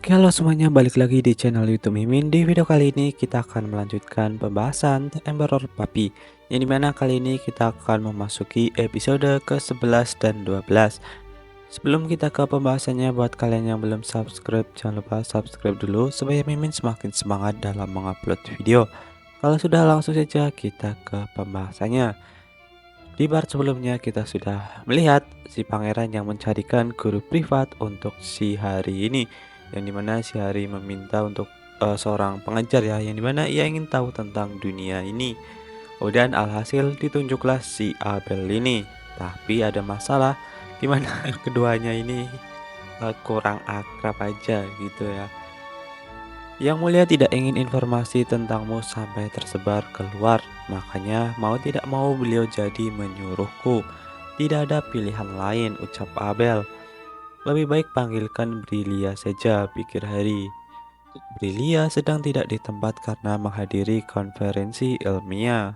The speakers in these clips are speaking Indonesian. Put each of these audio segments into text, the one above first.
Oke, halo semuanya, balik lagi di channel YouTube Mimin. Di video kali ini kita akan melanjutkan pembahasan Emperor Puppy, yang dimana kali ini kita akan memasuki episode ke-11 dan 12. Sebelum kita ke pembahasannya, buat kalian yang belum subscribe, jangan lupa subscribe dulu supaya Mimin semakin semangat dalam mengupload video. Kalau sudah, langsung saja kita ke pembahasannya. Di part sebelumnya kita sudah melihat si pangeran yang mencarikan guru privat untuk si Hari ini, yang dimana si Hari meminta untuk seorang pengajar ya, yang dimana ia ingin tahu tentang dunia ini. Kemudian alhasil ditunjuklah si Abel ini, tapi ada masalah dimana keduanya ini kurang akrab aja gitu ya. Yang Mulia tidak ingin informasi tentangmu sampai tersebar keluar, makanya mau tidak mau beliau jadi menyuruhku. Tidak ada pilihan lain, ucap Abel. Lebih baik panggilkan Brilia saja, pikir Harry. Brilia sedang tidak di tempat karena menghadiri konferensi ilmiah.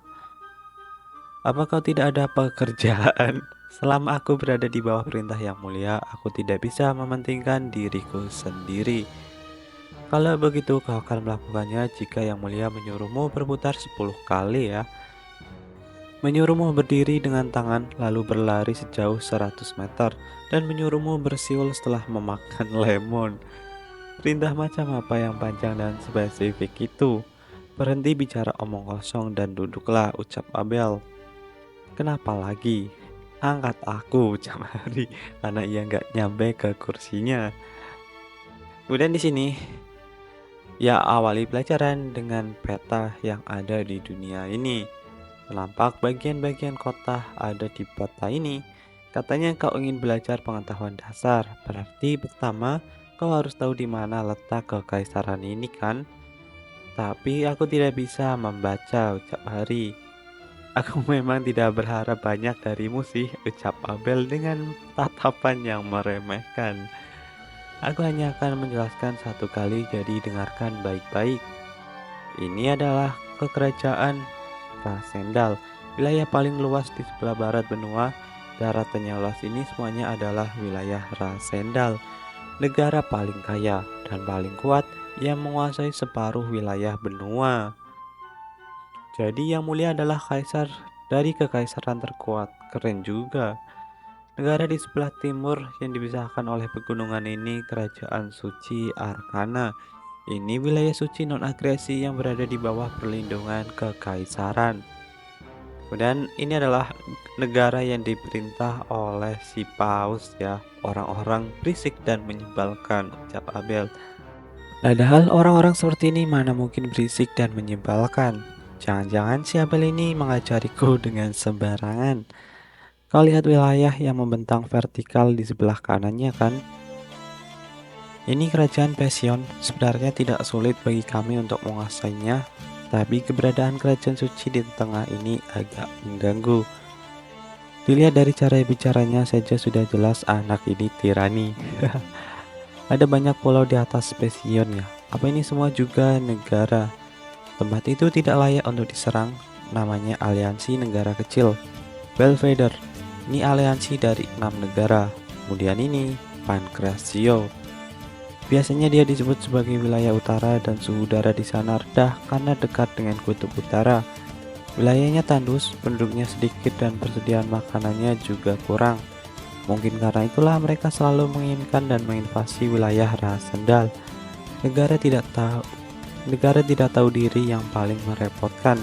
Apa kau tidak ada pekerjaan? Selama aku berada di bawah perintah Yang Mulia, aku tidak bisa mementingkan diriku sendiri. Kalau begitu kau akan melakukannya jika Yang Mulia menyuruhmu berputar 10 kali ya. Menyuruhmu berdiri dengan tangan lalu berlari sejauh 100 meter dan menyuruhmu bersiul setelah memakan lemon. Perintah macam apa yang panjang dan spesifik itu? Berhenti bicara omong kosong dan duduklah, ucap Abel. Kenapa lagi? Angkat aku, ucap Hari, karena ia nggak nyampe ke kursinya. Kemudian di sini ya, awali pelajaran dengan peta yang ada di dunia ini. Nampak bagian-bagian kota ada di peta ini. Katanya kau ingin belajar pengetahuan dasar. Berarti pertama kau harus tahu di mana letak kekaisaran ini kan? Tapi aku tidak bisa membaca, ucap Hari. Aku memang tidak berharap banyak darimu sih, ucap Abel dengan tatapan yang meremehkan. Aku hanya akan menjelaskan satu kali, jadi dengarkan baik-baik. Ini adalah kekerajaan Rasendal, wilayah paling luas di sebelah barat benua. Daratannya luas ini semuanya adalah wilayah Rasendal, negara paling kaya dan paling kuat yang menguasai separuh wilayah benua. Jadi Yang Mulia adalah kaisar dari kekaisaran terkuat. Keren juga. Negara di sebelah timur yang dipisahkan oleh pegunungan ini Kerajaan Suci Arkana. Ini wilayah suci non-agresi yang berada di bawah perlindungan kekaisaran. Kemudian ini adalah negara yang diperintah oleh si paus ya. Orang-orang berisik dan menyebalkan, ucap Abel. Padahal orang-orang seperti ini mana mungkin berisik dan menyebalkan. Jangan-jangan si Abel ini mengajariku dengan sembarangan. Kau lihat wilayah yang membentang vertikal di sebelah kanannya kan? Ini kerajaan Pesion. Sebenarnya tidak sulit bagi kami untuk menguasainya, tapi keberadaan kerajaan suci di tengah ini agak mengganggu. Dilihat dari cara bicaranya saja sudah jelas anak ini tirani. Ada banyak pulau di atas Pesion ya. Apa ini semua juga negara? Tempat itu tidak layak untuk diserang. Namanya aliansi negara kecil, Belvedere. Ini aliansi dari 6 negara. Kemudian ini Pancrasio. Biasanya dia disebut sebagai wilayah utara dan suhu udara di sana rendah karena dekat dengan kutub utara. Wilayahnya tandus, penduduknya sedikit dan persediaan makanannya juga kurang. Mungkin karena itulah mereka selalu menginginkan dan menginvasi wilayah Rasendal. Negara tidak tahu diri yang paling merepotkan.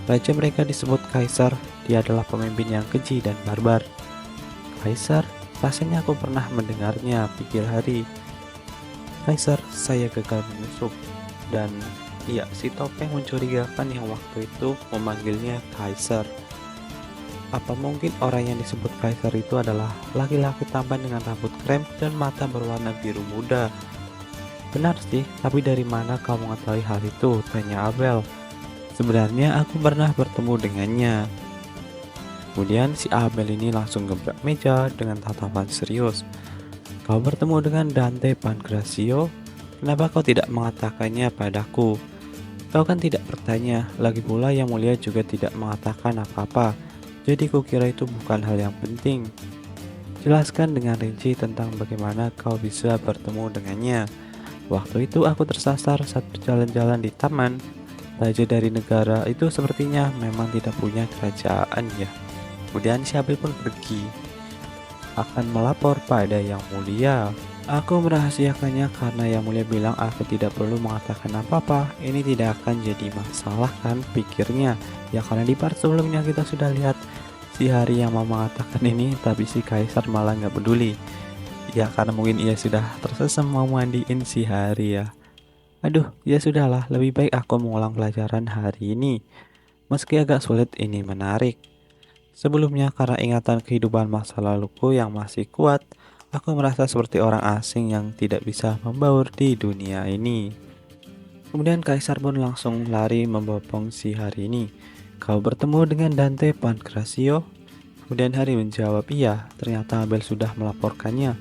Raja mereka disebut Kaisar. Dia adalah pemimpin yang keji dan barbar. Kaisar, rasanya aku pernah mendengarnya, pikir Hari. Kaisar, saya gagal menyusup. Dan iya, si topeng mencurigakan yang waktu itu memanggilnya Kaisar. Apa mungkin orang yang disebut Kaisar itu adalah laki-laki tampan dengan rambut krem dan mata berwarna biru muda? Benar sih, tapi dari mana kau mengetahui hal itu? Tanya Abel. Sebenarnya aku pernah bertemu dengannya. Kemudian si Abel ini langsung gebrak meja dengan tatapan serius. Kau bertemu dengan Dante Pancrasio? Kenapa kau tidak mengatakannya padaku? Kau kan tidak bertanya, lagi pula Yang Mulia juga tidak mengatakan apa-apa. Jadi kukira itu bukan hal yang penting. Jelaskan dengan rinci tentang bagaimana kau bisa bertemu dengannya. Waktu itu aku tersasar saat berjalan-jalan di taman. Raja dari negara itu sepertinya memang tidak punya kerajaan ya. Kemudian si Habil pun pergi, akan melapor pada Yang Mulia. Aku merahasiakannya karena Yang Mulia bilang aku tidak perlu mengatakan apa-apa. Ini tidak akan jadi masalah kan, pikirnya. Ya karena di part sebelumnya kita sudah lihat si Hari yang mau mengatakan ini, tapi si Kaisar malah nggak peduli. Ya karena mungkin ia sudah tersesam mau mandiin si Hari ya. Aduh, ya sudahlah, lebih baik aku mengulang pelajaran hari ini. Meski agak sulit, ini menarik. Sebelumnya, karena ingatan kehidupan masa laluku yang masih kuat, aku merasa seperti orang asing yang tidak bisa membaur di dunia ini. Kemudian Kaisar pun langsung lari membopong si Hari ini. Kau bertemu dengan Dante Pancrazio? Kemudian Hari menjawab, iya, ternyata Abel sudah melaporkannya.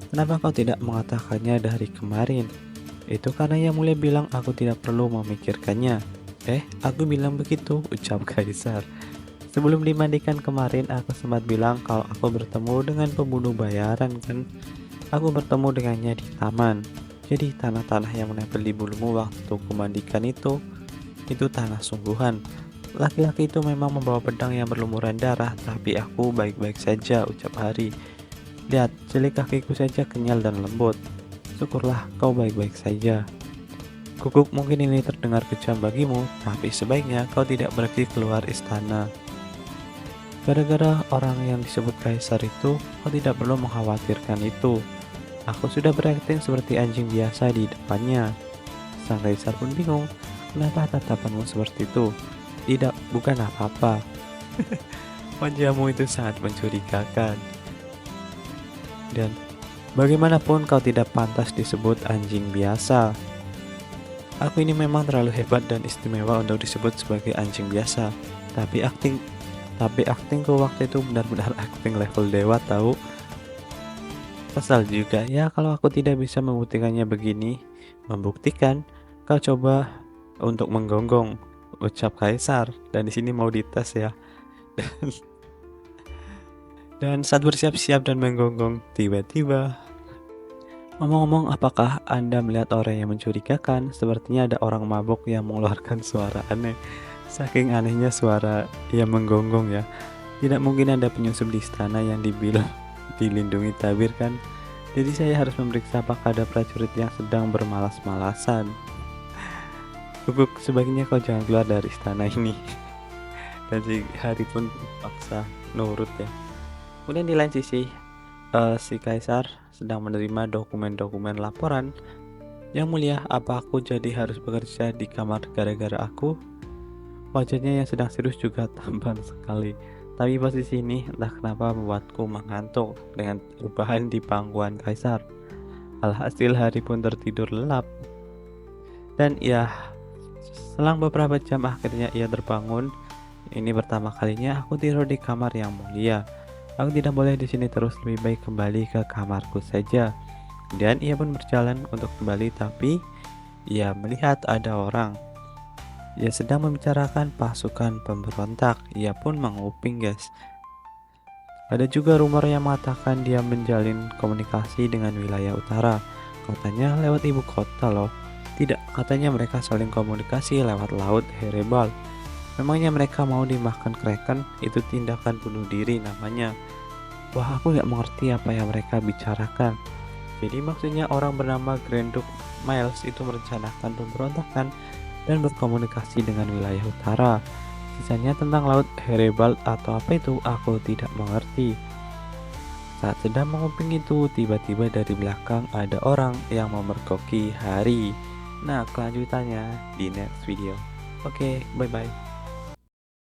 Kenapa kau tidak mengatakannya dari kemarin? Itu karena Yang Mulia bilang aku tidak perlu memikirkannya. Aku bilang begitu, ucap Kaisar. Sebelum dimandikan kemarin, aku sempat bilang kalau aku bertemu dengan pembunuh bayaran kan. Aku bertemu dengannya di taman. Jadi tanah-tanah yang menempel di bulumu waktu kumandikan itu tanah sungguhan. Laki-laki itu memang membawa pedang yang berlumuran darah, tapi aku baik-baik saja, ucap Hari. Lihat, jeli kakiku saja kenyal dan lembut. Syukurlah kau baik-baik saja. Guguk, mungkin ini terdengar kejam bagimu, tapi sebaiknya kau tidak pergi keluar istana. Gara-gara orang yang disebut Kaisar itu, kau tidak perlu mengkhawatirkan itu. Aku sudah berakting seperti anjing biasa di depannya. Sang Kaisar pun bingung, kenapa tatapanmu seperti itu? Tidak, bukan apa-apa. Wajahmu itu sangat mencurigakan. Dan bagaimanapun kau tidak pantas disebut anjing biasa. Aku ini memang terlalu hebat dan istimewa untuk disebut sebagai anjing biasa. Tapi aktingku waktu itu benar-benar akting level dewa tahu. Kesal juga ya kalau aku tidak bisa membuktikannya begini. Membuktikan, kau coba untuk menggonggong, ucap Kaisar. Dan di sini mau dites ya. Dan saat bersiap-siap dan menggonggong, tiba-tiba, ngomong-ngomong, apakah Anda melihat orang yang mencurigakan? Sepertinya ada orang mabuk yang mengeluarkan suara aneh. Saking anehnya suara yang menggonggong ya. Tidak mungkin ada penyusup di istana yang dibilang dilindungi tabir kan? Jadi saya harus memeriksa apakah ada prajurit yang sedang bermalas-malasan. Guguk, sebaiknya kau jangan keluar dari istana ini. Dan si Hari pun paksa nurut ya. Kemudian di lain sisi, si Kaisar sedang menerima dokumen-dokumen laporan. Yang Mulia, apa aku jadi harus bekerja di kamar gara-gara aku? Wajahnya yang sedang serius juga tampan sekali. Tapi posisi ini entah kenapa membuatku mengantuk dengan perubahan di pangkuan Kaisar. Alhasil Hari pun tertidur lelap. Dan ya, selang beberapa jam akhirnya ia terbangun. Ini pertama kalinya aku tidur di kamar Yang Mulia. Aku tidak boleh di sini terus, lebih baik kembali ke kamarku saja. Kemudian ia pun berjalan untuk kembali, tapi ia melihat ada orang. Ia sedang membicarakan pasukan pemberontak. Ia pun menguping, guys. Ada juga rumor yang mengatakan dia menjalin komunikasi dengan wilayah utara. Katanya lewat ibu kota loh. Tidak, katanya mereka saling komunikasi lewat laut Herebal. Memangnya mereka mau dimakan kraken? Itu tindakan bunuh diri namanya. Wah, aku gak mengerti apa yang mereka bicarakan. Jadi maksudnya orang bernama Grand Duke Miles itu merencanakan pemberontakan dan berkomunikasi dengan wilayah utara. Sisanya tentang laut Herebal atau apa itu aku tidak mengerti. Saat sedang menguping itu, tiba-tiba dari belakang ada orang yang memergoki Hari. Nah, kelanjutannya di next video. Oke, bye-bye.